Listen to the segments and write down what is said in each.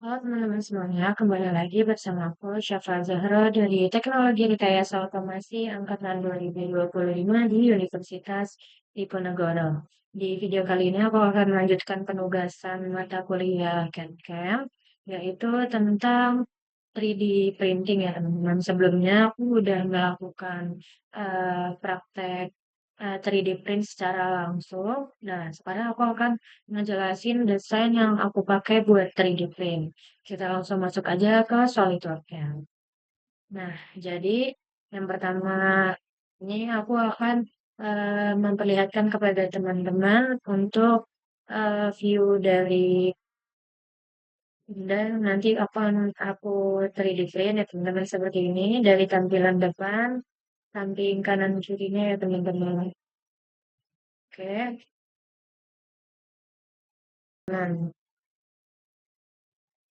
Halo teman-teman semuanya, kembali lagi bersama aku Syafa Zahra dari Teknologi Rekayasa Otomasi Angkatan 2025 di Universitas Diponegoro. Di video kali ini aku akan melanjutkan penugasan mata kuliah CAD/CAM, yaitu tentang 3D printing ya teman-teman. Sebelumnya aku udah melakukan praktek 3D print secara langsung. Nah, sekarang aku akan ngejelasin desain yang aku pakai buat 3D print. Kita langsung masuk aja ke SolidWorks-nya. Nah, jadi yang pertama ini aku akan memperlihatkan kepada teman-teman untuk view dari dan nanti akan aku 3D print ya teman-teman seperti ini dari tampilan depan, samping kanan kirinya ya teman-teman. Oke, nah,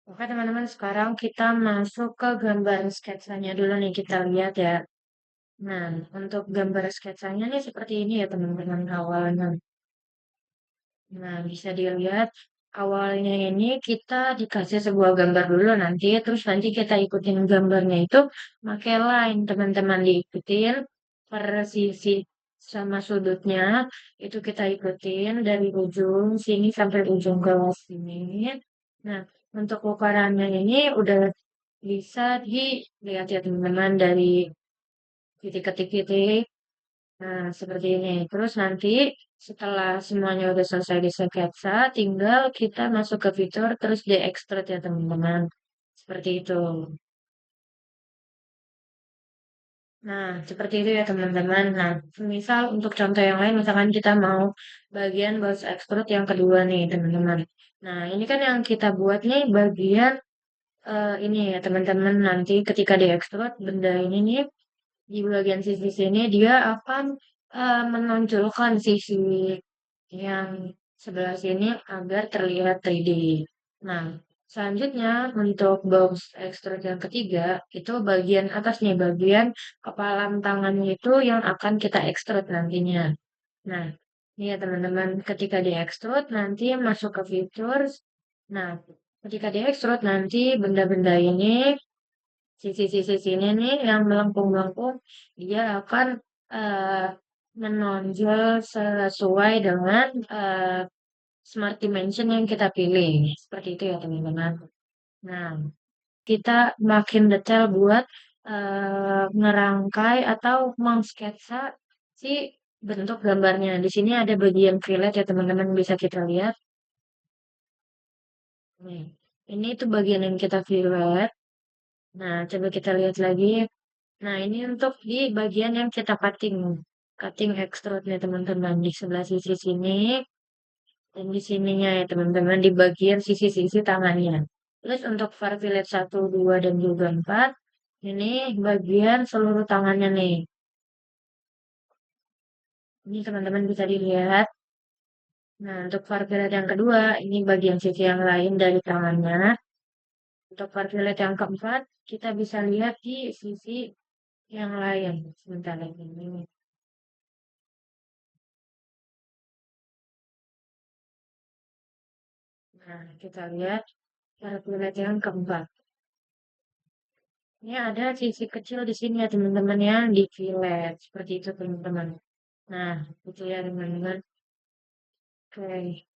oke teman-teman sekarang kita masuk ke gambar sketsanya dulu nih kita lihat ya. Nah, untuk gambar sketsanya nih seperti ini ya teman-teman awalnya. Nah, bisa dilihat awalnya ini kita dikasih sebuah gambar dulu nanti, terus nanti kita ikutin gambarnya itu pakai line teman-teman diikutin per sisi sama sudutnya itu kita ikutin dari ujung sini sampai ujung ke sini. Nah, untuk ukurannya ini udah bisa dilihat ya teman-teman dari titik ke titik. Nah, seperti ini. Terus nanti setelah semuanya udah selesai di sketsa, tinggal kita masuk ke fitur terus di extrude ya teman-teman. Seperti itu. Nah, seperti itu ya teman-teman. Nah, misal untuk contoh yang lain, misalkan kita mau bagian box extrude yang kedua nih teman-teman. Nah, ini kan yang kita buat nih bagian ini ya teman-teman. Nanti ketika di extrude, benda ini nih di bagian sisi sini dia akan menonjolkan sisi yang sebelah sini agar terlihat 3D. Nah, selanjutnya untuk box extrude yang ketiga, itu bagian atas nih, bagian kepalan tangannya itu yang akan kita extrude nantinya. Nah, ini ya teman-teman, ketika di extrude nanti masuk ke features. Nah, ketika di extrude nanti benda-benda ini sisi-sisi sini nih yang melengkung-melengkung dia akan eh, menonjol sesuai dengan smart dimension yang kita pilih. Seperti itu ya teman-teman. Nah, kita makin detail buat ngerangkai atau mengsketsa si bentuk gambarnya. Di sini ada bagian fillet ya teman-teman bisa kita lihat. Nih, ini tuh bagian yang kita fillet. Nah, coba kita lihat lagi. Nah, ini untuk di bagian yang kita cutting. Cutting extrude nih teman-teman. Di sebelah sisi sini. Dan di sininya ya teman-teman. Di bagian sisi-sisi tangannya. Terus untuk far fillet 1, 2, dan juga 4. Ini bagian seluruh tangannya nih. Ini teman-teman bisa dilihat. Nah, untuk far fillet yang kedua. Ini bagian sisi yang lain dari tangannya. Untuk far fillet yang keempat. Kita bisa lihat di sisi yang lain. Sebentar lagi. Ini. Nah, kita lihat calculator yang keempat. Ini ada sisi kecil di sini ya teman-teman ya di fillet seperti itu teman-teman. Nah, itu ya teman-teman. Oke,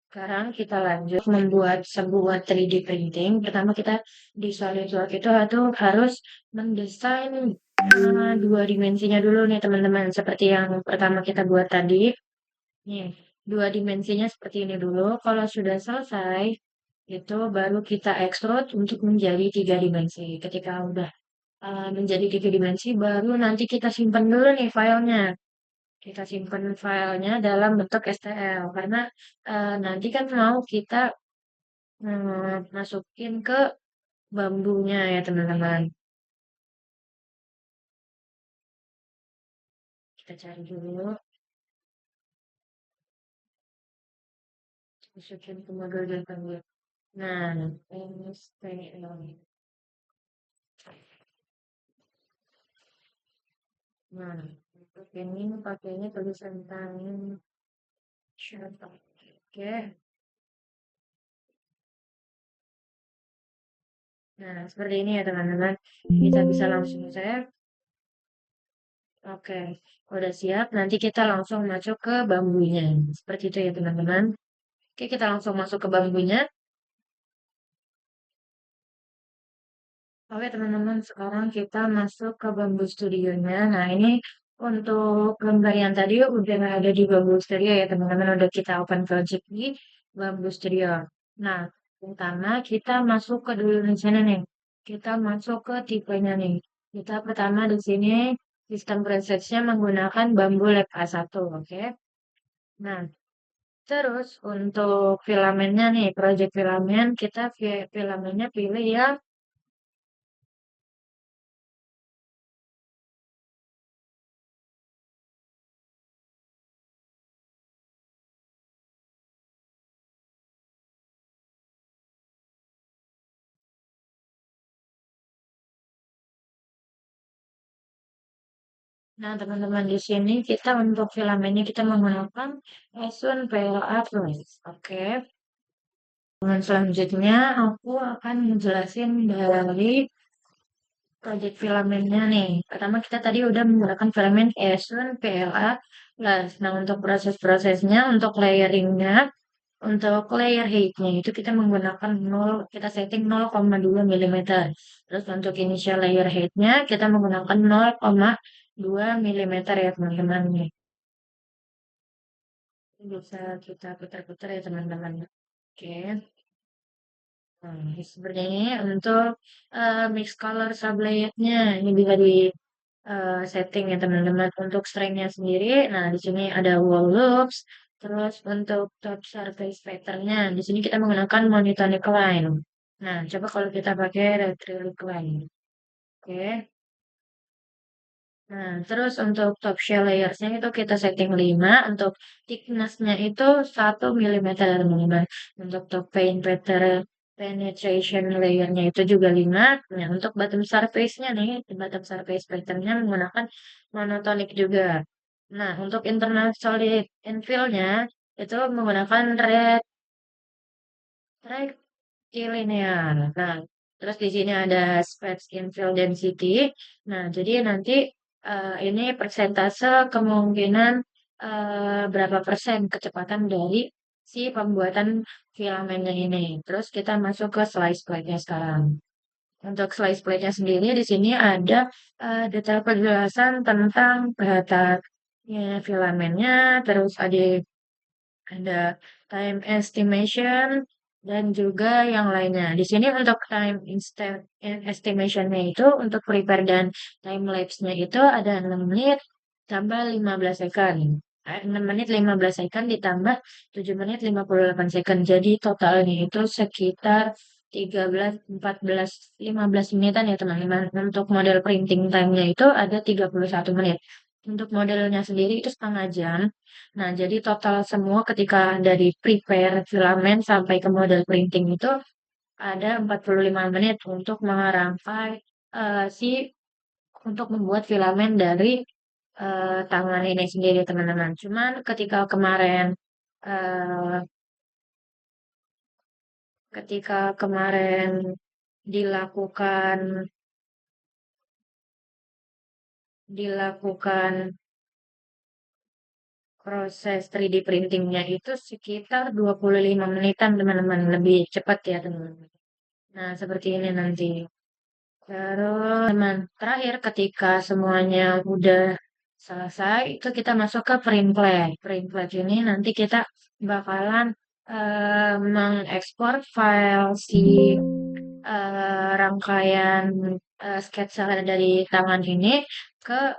sekarang kita lanjut membuat sebuah 3D printing. Pertama kita di SolidWorks itu harus mendesain dua dimensinya dulu nih teman-teman. Seperti yang pertama kita buat tadi. Nih, dua dimensinya seperti ini dulu. Kalau sudah selesai, itu baru kita extrude untuk menjadi tiga dimensi. Ketika udah menjadi tiga dimensi, baru nanti kita simpan dulu nih filenya. Kita simpan filenya dalam bentuk STL. Karena nanti kan mau kita masukin ke bambunya ya teman-teman. Kita cari dulu, masukin ke modul datang. Nah, ini STL. Nah, untuk ini pakainya tulisan tangan Sherpa. Oke, Nah, seperti ini ya teman-teman. Kita bisa langsung save. Oke, udah siap. Nanti kita langsung masuk ke bambunya. Seperti itu ya teman-teman. Oke, kita langsung masuk ke bambunya. Oke teman-teman, sekarang kita masuk ke Bambu Studio-nya. Nah ini untuk gambar yang tadi udah ada di Bambu Studio ya teman-teman. Udah kita open project di Bambu Studio. Nah, pertama kita masuk ke dulu di sini nih. Kita masuk ke tipenya nih. Kita pertama di sini sistem presetnya menggunakan Bambu Lab A1, oke? Nah, terus untuk filamennya nih, project filamen kita filamennya pilih ya. Nah, teman-teman di sini kita untuk filamennya kita menggunakan Esun PLA Plus. Oke. Dan selanjutnya aku akan menjelasin dari project filamennya nih. Pertama kita tadi udah menggunakan filamen Esun PLA Plus. Nah, untuk proses-prosesnya, untuk layeringnya, untuk layer height-nya itu kita menggunakan 0, kita setting 0,2 mm. Terus untuk initial layer height-nya kita menggunakan 0,2 mm ya teman-teman. Bisa kita putar-putar ya teman-teman. Oke. Nah, seperti ini untuk mix color sublayetnya ini bisa di setting ya teman-teman. Untuk strength-nya sendiri, nah di sini ada wall loops. Terus untuk top surface pattern-nya, di sini kita menggunakan monotonic line. Nah, coba kalau kita pakai acrylic line. Oke. Nah, terus untuk top shell layers-nya itu kita setting 5, untuk thickness-nya itu 1 mm teman-teman. Untuk top paint pattern penetration layer-nya itu juga 5. Nah, untuk bottom surface-nya nih, bottom surface pattern-nya menggunakan monotonic juga. Nah, untuk internal solid infill-nya itu menggunakan red rectilinear. Nah, terus di sini ada space infill density. Nah, jadi nanti ini persentase kemungkinan berapa persen kecepatan dari si pembuatan filamennya ini. Terus kita masuk ke slice plate-nya sekarang. Untuk slice plate-nya sendiri di sini ada detail penjelasan tentang bahannya filamennya, terus ada time estimation dan juga yang lainnya. Di sini untuk estimation-nya itu untuk prepare dan time lapse-nya itu ada 6 menit tambah 15 second. 6 menit 15 second ditambah 7 menit 58 second. Jadi totalnya itu sekitar 13, 14, 15 menitan ya teman-teman. Untuk model printing time-nya itu ada 31 menit. Untuk modelnya sendiri itu setengah jam. Nah, jadi total semua ketika dari prepare filamen sampai ke model printing itu ada 45 menit untuk mengerangkai si untuk membuat filamen dari tangan ini sendiri, teman-teman. Cuman eh, ketika kemarin dilakukan dilakukan proses 3D printingnya itu sekitar 25 menitan, teman-teman. Lebih cepat ya, teman-teman. Nah, seperti ini nanti. Terus, teman, terakhir ketika semuanya udah selesai, itu kita masuk ke print plate. Print plate ini nanti kita bakalan mengekspor file si rangkaian sketsa dari tangan ini ke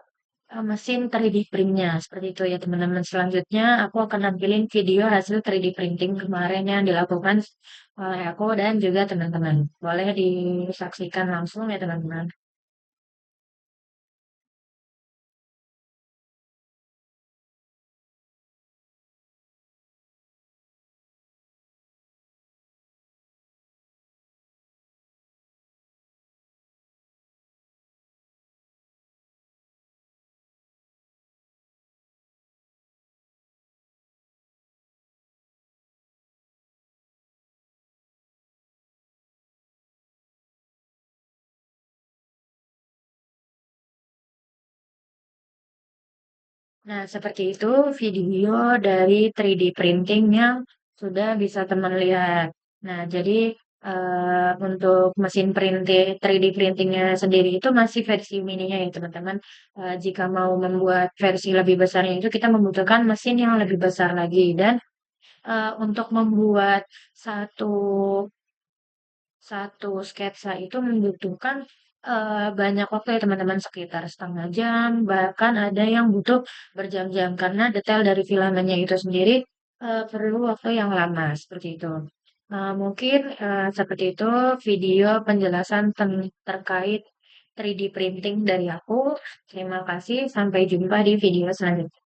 mesin 3D printnya. Seperti itu ya teman-teman. Selanjutnya aku akan nampilin video hasil 3D printing kemarin yang dilakukan oleh aku dan juga teman-teman. Boleh disaksikan langsung ya teman-teman. Nah, seperti itu video dari 3D printing yang sudah bisa teman lihat. Nah, jadi untuk mesin printing 3D printingnya sendiri itu masih versi mininya ya teman-teman. Jika mau membuat versi lebih besarnya itu kita membutuhkan mesin yang lebih besar lagi dan untuk membuat satu satu sketsa itu membutuhkan banyak waktu ya teman-teman, sekitar setengah jam, bahkan ada yang butuh berjam-jam karena detail dari filamennya itu sendiri perlu waktu yang lama seperti itu. Mungkin seperti itu video penjelasan terkait 3D printing dari aku. Terima kasih, sampai jumpa di video selanjutnya.